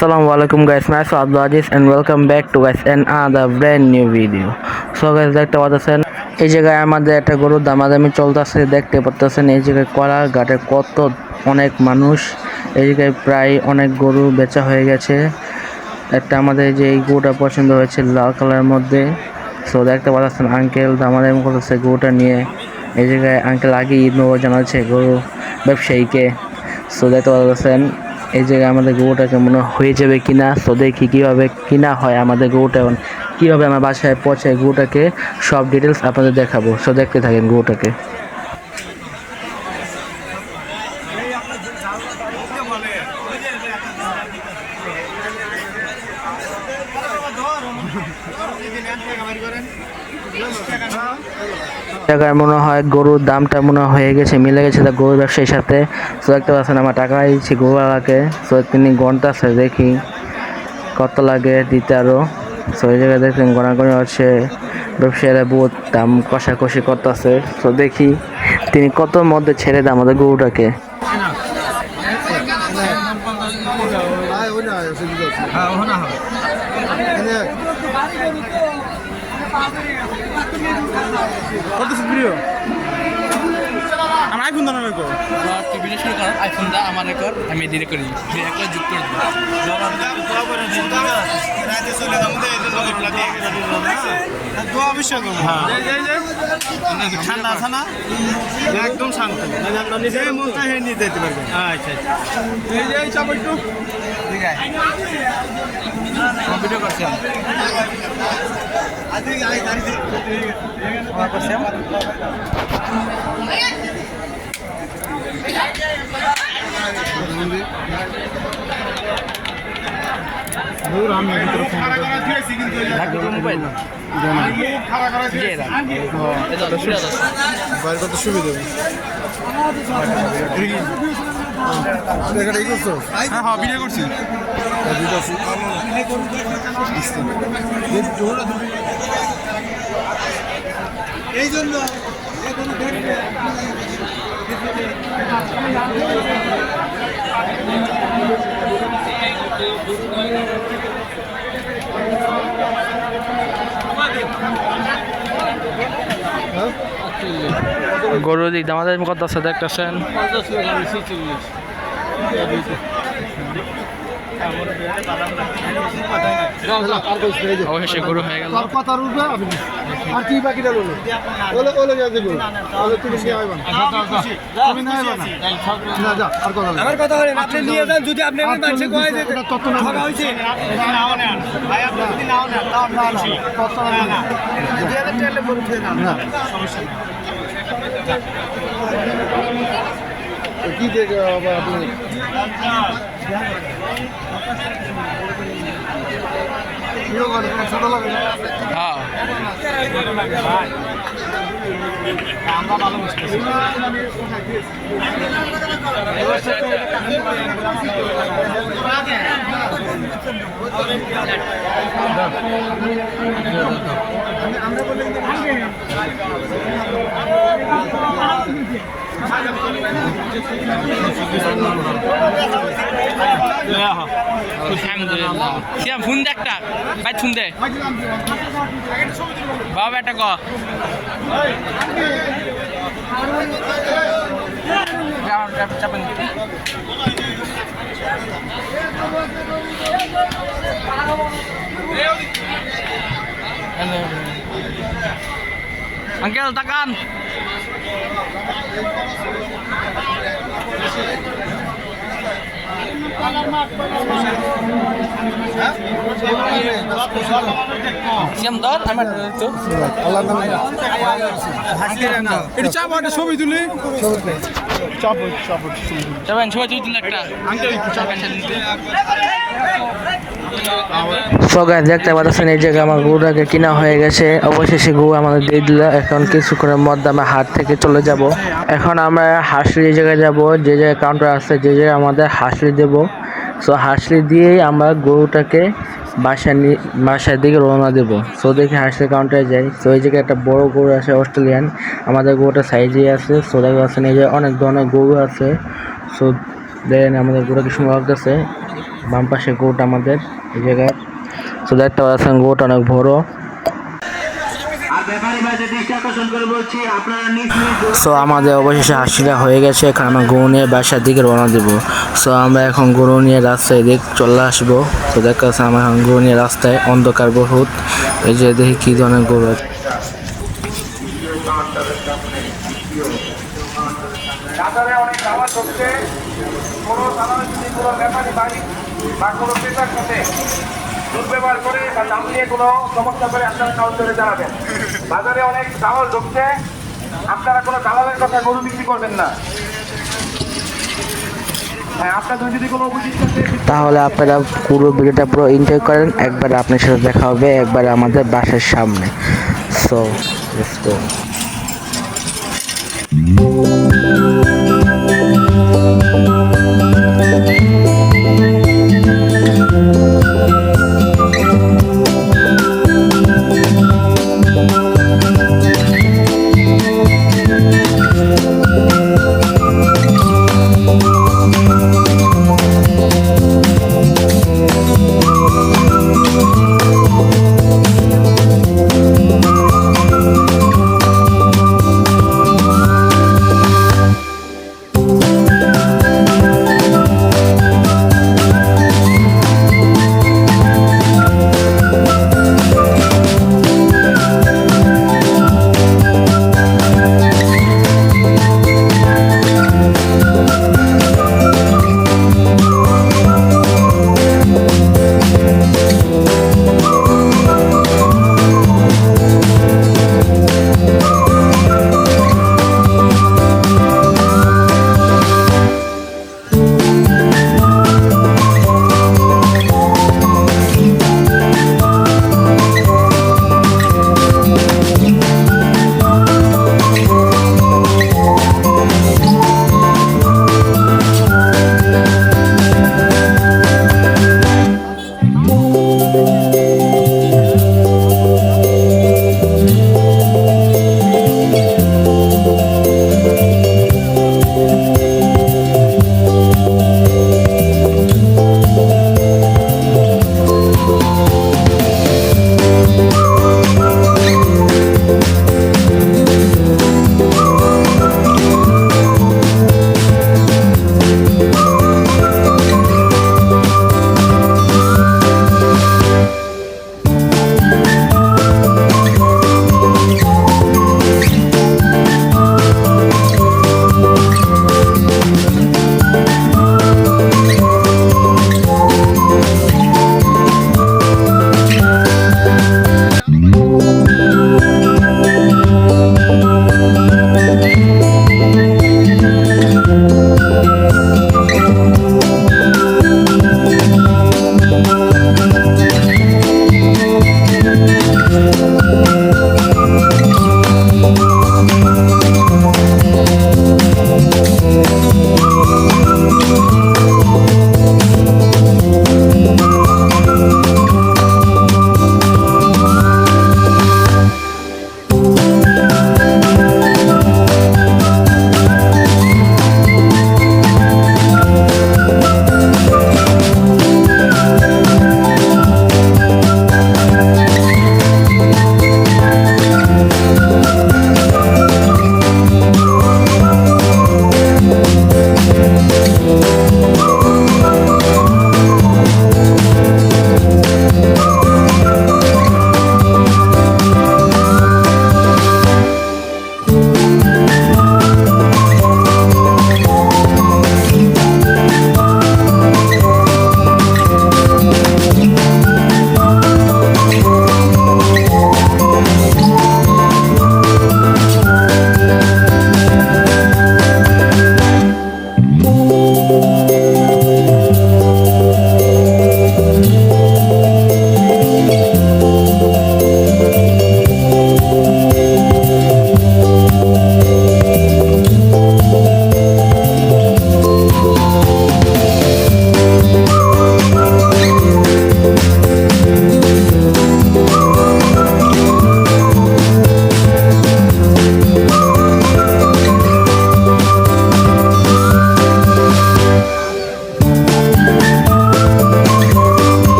Assalamualaikum guys, myself Abdul Aziz and welcome back to guys another brand new video. So guys দেখতে পাচ্ছেন এই জায়গায় আমাদের একটা গরুর দামাদামি চলতেছে, দেখতে পাচ্ছেন এই জায়গায় কলার ঘাটে কত অনেক মানুষ। এই জায়গায় প্রায় অনেক গরু বেচা হয়ে গেছে। একটা আমাদের যে এই গরুটা পছন্দ হয়েছে লাল কালারের মধ্যে। সো দেখতে পাচ্ছেন আঙ্কেল দামাদামি করতেছে গরুটা নিয়ে। এই জায়গায় আঙ্কেল আগে ঈদ মোবারক জানাচ্ছে গরু ব্যবসায়ীকে। সো দেখতে পাচ্ছেন এই জায়গায় আমাদের গরুটা কেমন হয়ে যাবে কিনা। সো দেখি কীভাবে কিনা হয় আমাদের গরুটা, এবং কীভাবে আমার বাসায় পৌঁছায় গরুটাকে, সব ডিটেলস আপনাদের দেখাবো। সো দেখতে থাকেন গরুটাকে। টাকায় মনে হয় গরুর দামটা মনে হয়ে গেছে, মিলে গেছে তা গরুর ব্যবসায়ীর সাথে। সো দেখতে পাচ্ছেন আমার টাকা দিচ্ছি গরুওয়ালাকে। সো তিনি গন্তাছে, দেখি কত লাগে দিতে আরও। সো এই জায়গায় দেখলেন গণাগণি হচ্ছে, ব্যবসায়ীরা বহুত দাম কষাকষি করতেছে। সো দেখি তিনি কত মধ্যে ছেড়ে দেয় আমাদের গরুটাকে। আমার আইফোন দাও না কো টিভি শুরু কর আইফোন দা আমার রেকর্ড আমি এডিট করি দিয়ে একটা যোগ করে দিই জবাব দাও দোয়া করে দিন রাতে চলে আমাদের এই লোকে প্লা দিয়ে না দোয়া অবশ্যই করব হ্যাঁ ঠান্ডা আছে না একদম শান্ত মানে আমরা নিজে মনটা হে নিয়ে যেতে পারবেন আচ্ছা এই যে এই চাপ একটু ঠিক আছে ভিডিও করছি আজকে আই গাড়ি দিয়ে আমার করছি দূর আমি ভিতরে ফোন দিয়েছি কিন্তু মোবাইল খারাপ করা দিয়েছি এটা বাইরে কত সুবিধা দেখাটাই করছো হ্যাঁ হ্যাঁ ভিডিও করছি এই জন্য গরুর দিক দামাদামি কত আছে দেখতেছেন। অবশ্যই গরু হয়ে গেল। আর কি বাকি দিল ওলে ওলে যা দেব ওলে তুমি কি আইবা তুমি না আইবা না যা আর কথা আমার কথা বলেন আপনি নিয়ে যান যদি আপনি মানুষে কয় যে তত না ভাগা হইছে নাও না ভাই আপনি যদি নাও না তাও না তত না যদি আপনি টেলে বলে দেন না সমস্যা নেই কি দেখে আবার আপনি ছোট লাগে হ্যাঁ আমরা ভালো বুঝতেছি আমরা বলি আলহামদুলিল্লাহ সিয়াম ফোন দে একটা ভাই ফোন দে বাবা একটা ক চাপেন আঙ্কেল তাকান ছবি তুলি সো গাইস দেখতে পাচ্ছেন এই জায়গায় আমার গরুটাকে কিনা হয়ে গেছে। অবশেষে গরু আমাদের দিয়ে দিল। এখন কিছুক্ষণের মধ্যে আমরা হাট থেকে চলে যাব। এখন আমরা হাঁসলি জায়গায় যাব, যে জায়গায় কাউন্টার আছে, যে জায়গায় আমাদের হাঁসলি দেব। সো হাঁসলি দিয়েই আমরা গরুটাকে বাসার দিকে রওনা দেবো। সো দেখে হাঁসলি কাউন্টারে যাই। সো এই জায়গায় একটা বড় গরু আছে অস্ট্রেলিয়ান, আমাদের গরুটা সাইজে আছে। সো দেখতে পাচ্ছেন এই যে অনেক ধরনের গরু আছে। সো দেন আমাদের গরুটা কি সুন্দর লাগতেছে। বাম পাশে গোট আমাদের এই জায়গায়। তো দেখতে পাচ্ছেন গোট অনেক বড়। সো আমাদের অবশেষে হাসিটা হয়ে গেছে, এখন আমরা গরু নিয়ে বাসার দিকে রওনা দেবো। সো আমরা এখন গরু নিয়ে রাস্তায় দিক চলে আসবো। তো দেখা যাচ্ছে আমরা এখন গরু নিয়ে রাস্তায়, অন্ধকার বহুত, এই যে দেখি কি ধরনের গরু আছে। বাজারে অনেক দাওয়াত হচ্ছে, কোনো দালাল যদি কোনো ব্যাপারী বাড়ি বা কোনো ক্রেতার সাথে দুর্ব্যবহার করে বা দাম নিয়ে কোনো সমস্যা করে আপনারা কাউন্টারে জানাবেন। বাজারে অনেক দালাল ঢুকছে, আপনারা কোনো দালালের কথা গরু বিক্রি করবেন না। হ্যাঁ, আপনাদের যদি কোনো অভিযোগ থাকে তাহলে আপনারা পুরো ভিডিওটা পুরো এনজয় করেন। একবার আপনার সাথে দেখা হবে একবার আমাদের বাসার সামনে। So let's go.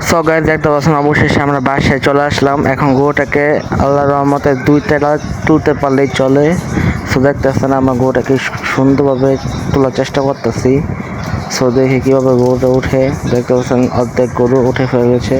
So guys দেখতে পাচ্ছেন অবশেষে আমরা বাসায় চলে আসলাম। এখন গরুটাকে আল্লাহর রহমতে দুইটা তুলতে পারলেই চলে। সো দেখতেছেন আমরা গরুটাকে সুন্দরভাবে তোলার চেষ্টা করতেছি। সো দেখি কীভাবে গরুটা উঠে। দেখতে পাচ্ছেন অর্ধেক গরু উঠে ফেলেছে।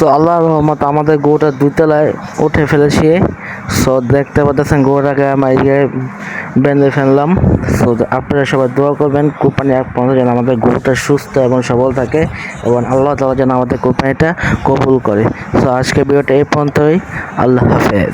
সো আল্লাহর রহমত আমাদের গরুটা দুতলায় উঠে ফেলেছি। সো দেখতে পাচ্ছেন গরুটাকে আমরা এই জায়গায় বেঁধে ফেললাম। সো আপনারা সবাই দোয়া করবেন কোরবানি এক পর্যন্ত যেন আমাদের গরুটা সুস্থ এবং সবল থাকে এবং আল্লাহ তাআলা যেন আমাদের কোরবানিটা কবুল করে। সো আজকে ভিডিওটা এই পর্যন্তই। আল্লাহ হাফেজ।